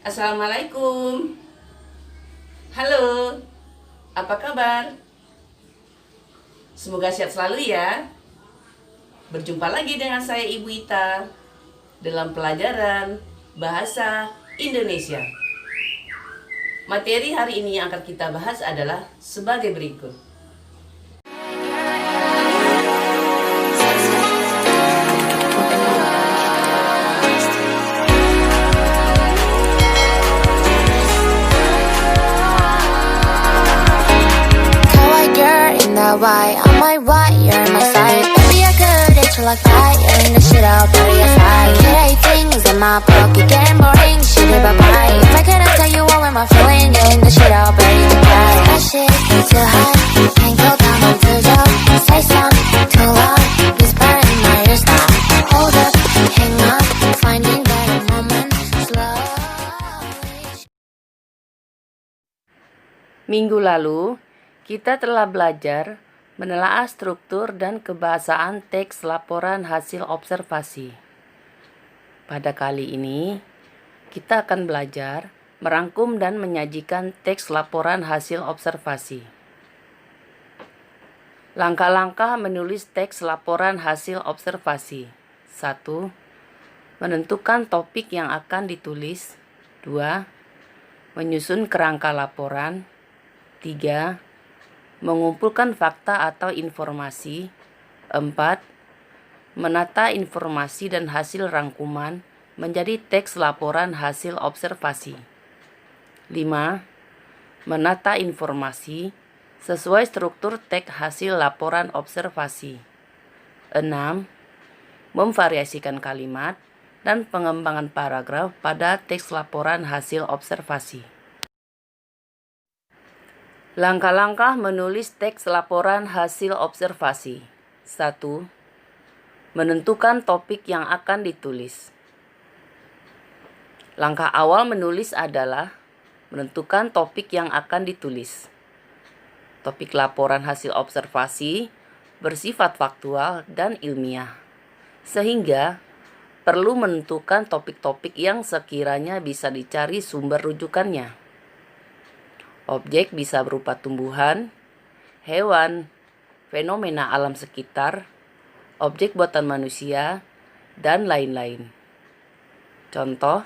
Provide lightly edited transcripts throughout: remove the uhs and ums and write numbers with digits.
Assalamualaikum. Halo, apa kabar? Semoga sehat selalu ya. Berjumpa lagi dengan saya Ibu Ita dalam pelajaran Bahasa Indonesia. Materi hari ini yang akan kita bahas adalah sebagai berikut. Why on my right, you're on my side. Baby, I could hit you like that. You're in the shit out, bury your side. Today things in my pocket getting boring. Shit, bye bye. If I couldn't tell you all of my feeling, you're in the shit out, bury your side. That shit is too hot. Can't go down until you say something too loud. Whisper in my ear, stop. Hold up, hang on, finding better moments slowly. Minggu lalu, kita telah belajar menelaah struktur dan kebahasaan teks laporan hasil observasi. Pada kali ini, kita akan belajar merangkum dan menyajikan teks laporan hasil observasi. Langkah-langkah menulis teks laporan hasil observasi. 1. Menentukan topik yang akan ditulis. 2. Menyusun kerangka laporan. 3. Mengumpulkan fakta atau informasi. 4. Menata informasi dan hasil rangkuman menjadi teks laporan hasil observasi. 5. Menata informasi sesuai struktur teks hasil laporan observasi. 6. Memvariasikan kalimat dan pengembangan paragraf pada teks laporan hasil observasi. Langkah-langkah menulis teks laporan hasil observasi. 1. Menentukan topik yang akan ditulis. Langkah awal menulis adalah menentukan topik yang akan ditulis. Topik laporan hasil observasi bersifat faktual dan ilmiah, sehingga perlu menentukan topik-topik yang sekiranya bisa dicari sumber rujukannya. Objek bisa berupa tumbuhan, hewan, fenomena alam sekitar, objek buatan manusia, dan lain-lain. Contoh,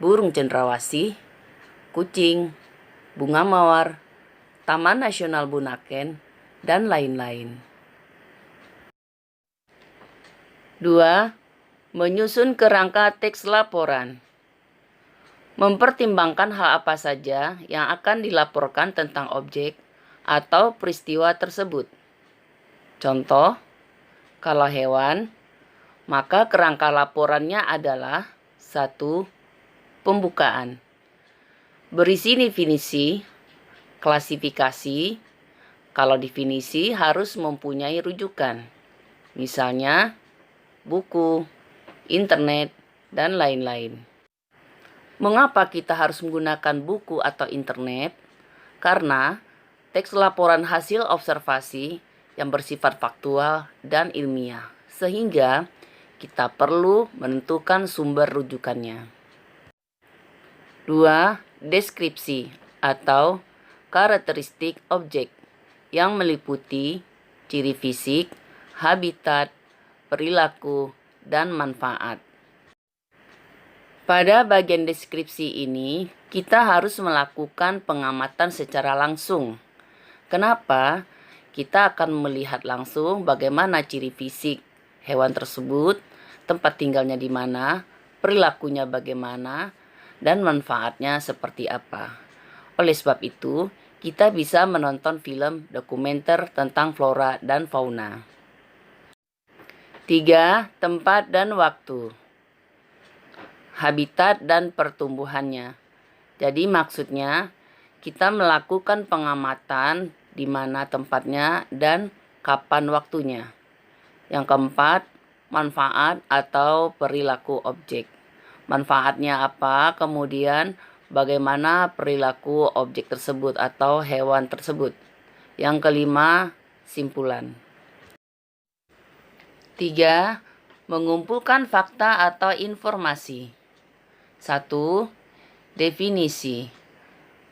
burung cendrawasih, kucing, bunga mawar, Taman Nasional Bunaken, dan lain-lain. 2. Menyusun kerangka teks laporan. Mempertimbangkan hal apa saja yang akan dilaporkan tentang objek atau peristiwa tersebut. Contoh, kalau hewan, maka kerangka laporannya adalah 1. Pembukaan. Berisi definisi, klasifikasi. Kalau definisi harus mempunyai rujukan. Misalnya, buku, internet, dan lain-lain. Mengapa kita harus menggunakan buku atau internet? Karena teks laporan hasil observasi yang bersifat faktual dan ilmiah, sehingga kita perlu menentukan sumber rujukannya. 2. Deskripsi atau karakteristik objek yang meliputi ciri fisik, habitat, perilaku, dan manfaat. Pada bagian deskripsi ini, kita harus melakukan pengamatan secara langsung. Kenapa? Kita akan melihat langsung bagaimana ciri fisik hewan tersebut, tempat tinggalnya di mana, perilakunya bagaimana, dan manfaatnya seperti apa. Oleh sebab itu, kita bisa menonton film dokumenter tentang flora dan fauna. 3. Tempat dan waktu. Habitat dan pertumbuhannya. Jadi maksudnya kita melakukan pengamatan di mana tempatnya dan kapan waktunya. Yang keempat, manfaat atau perilaku objek. Manfaatnya apa? Kemudian bagaimana perilaku objek tersebut atau hewan tersebut. Yang kelima, simpulan. 3. Mengumpulkan fakta atau informasi. 1. Definisi: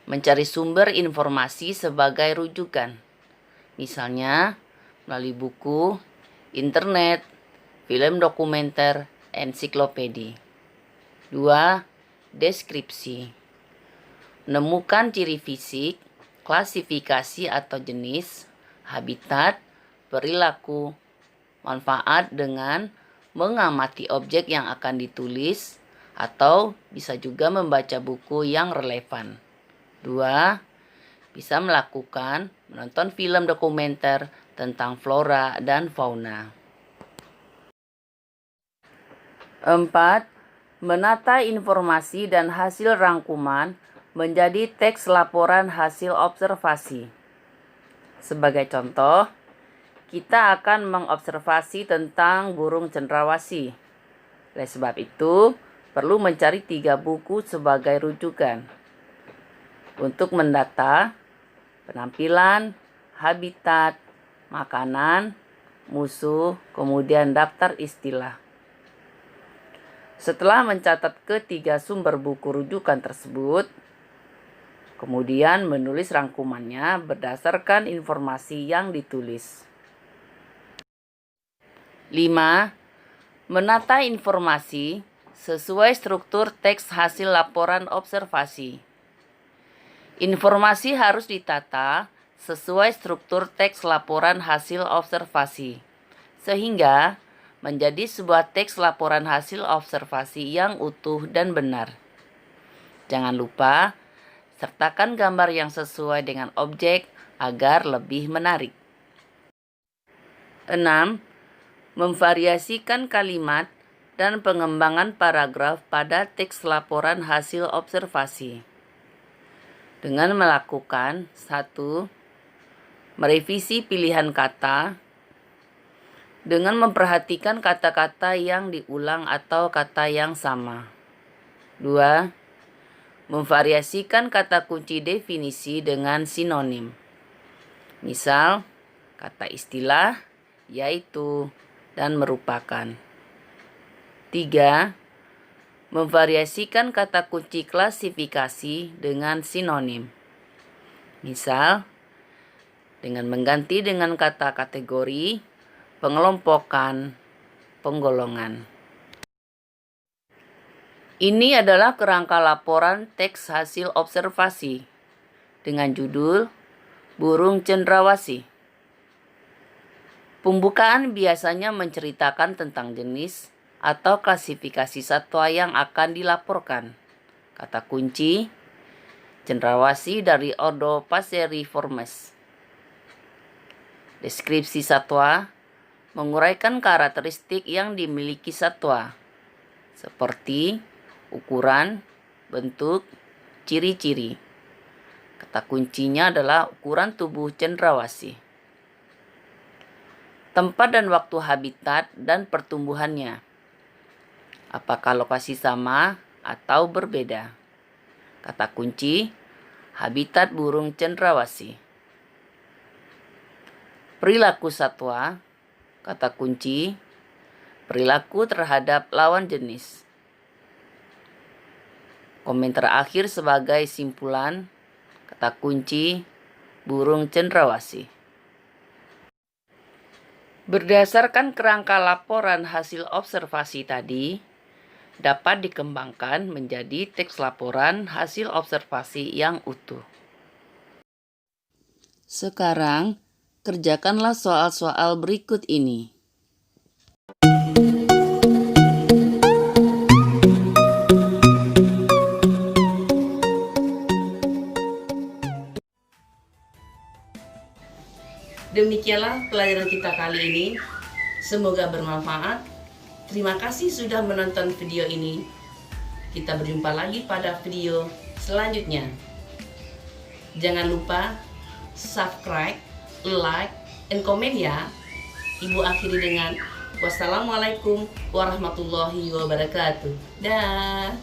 mencari sumber informasi sebagai rujukan, misalnya melalui buku, internet, film dokumenter, ensiklopedi. 2. Deskripsi: menemukan ciri fisik, klasifikasi atau jenis, habitat, perilaku, manfaat dengan mengamati objek yang akan ditulis, atau bisa juga membaca buku yang relevan. 2. Bisa melakukan menonton film dokumenter tentang flora dan fauna. 4. Menata informasi dan hasil rangkuman menjadi teks laporan hasil observasi. Sebagai contoh, kita akan mengobservasi tentang burung cendrawasih. Oleh sebab itu, perlu mencari 3 buku sebagai rujukan untuk mendata penampilan, habitat, makanan, musuh, kemudian daftar istilah. Setelah mencatat ketiga sumber buku rujukan tersebut, kemudian menulis rangkumannya berdasarkan informasi yang ditulis. 5. Menata informasi sesuai struktur teks hasil laporan observasi. Informasi harus ditata sesuai struktur teks laporan hasil observasi, sehingga menjadi sebuah teks laporan hasil observasi yang utuh dan benar. Jangan lupa, sertakan gambar yang sesuai dengan objek agar lebih menarik. 6. Memvariasikan kalimat dan pengembangan paragraf pada teks laporan hasil observasi. Dengan melakukan 1. Merevisi pilihan kata dengan memperhatikan kata-kata yang diulang atau kata yang sama. 2. Memvariasikan kata kunci definisi dengan sinonim. Misal, kata istilah, yaitu, dan merupakan. 3. Memvariasikan kata kunci klasifikasi dengan sinonim. Misal, dengan mengganti dengan kata kategori, pengelompokan, penggolongan. Ini adalah kerangka laporan teks hasil observasi dengan judul Burung Cendrawasih. Pembukaan biasanya menceritakan tentang jenis atau klasifikasi satwa yang akan dilaporkan. Kata kunci, cendrawasih dari ordo Passeriformes. Deskripsi satwa menguraikan karakteristik yang dimiliki satwa, seperti ukuran, bentuk, ciri-ciri. Kata kuncinya adalah ukuran tubuh cendrawasih. Tempat dan waktu habitat dan pertumbuhannya. Apakah lokasi sama atau berbeda? Kata kunci, habitat burung cendrawasih. Perilaku satwa. Kata kunci, perilaku terhadap lawan jenis. Komentar akhir sebagai simpulan. Kata kunci, burung cendrawasih. Berdasarkan kerangka laporan hasil observasi tadi, dapat dikembangkan menjadi teks laporan hasil observasi yang utuh. Sekarang, kerjakanlah soal-soal berikut ini. Demikianlah pelajaran kita kali ini. Semoga bermanfaat. Terima kasih sudah menonton video ini. Kita berjumpa lagi pada video selanjutnya. Jangan lupa subscribe, like, and comment ya. Ibu akhiri dengan wassalamualaikum warahmatullahi wabarakatuh. Dah.